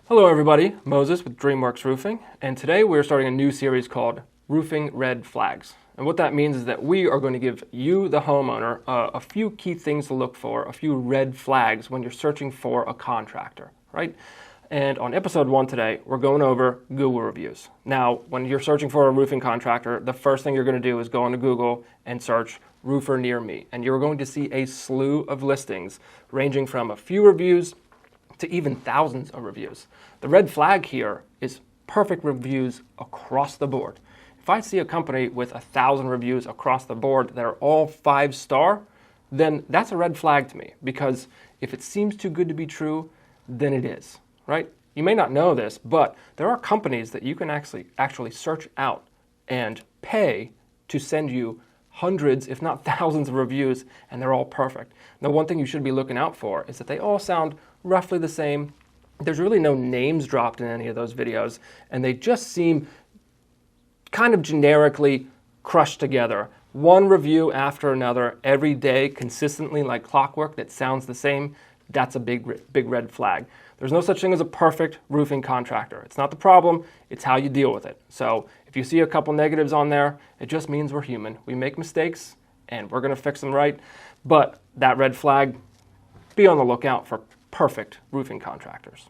Hello everybody, Moses with Dreamworx Roofing, and today we're starting a new series called Roofing Red Flags. And what that means is that we are going to give you, the homeowner, a few key things to look for, a few red flags when you're searching for a contractor, right? And on episode 1 today, we're going over Google reviews. Now, when you're searching for a roofing contractor, the first thing you're going to do is go into Google and search roofer near me. And you're going to see a slew of listings ranging from a few reviews to even thousands of reviews. The red flag here is perfect reviews across the board. If I see a company with 1,000 reviews across the board that are all 5-star, then that's a red flag to me, because if it seems too good to be true, then it is, right? You may not know this, but there are companies that you can actually search out and pay to send you hundreds, if not thousands of reviews, and they're all perfect. Now, one thing you should be looking out for is that they all sound roughly the same. There's really no names dropped in any of those videos, and they just seem kind of generically crushed together. One review after another every day, consistently like clockwork, that sounds the same. That's a big red flag. There's no such thing as a perfect roofing contractor. It's not the problem, it's how you deal with it. So if you see a couple negatives on there, it just means we're human. We make mistakes, and we're gonna fix them right. But that red flag, be on the lookout for perfect roofing contractors.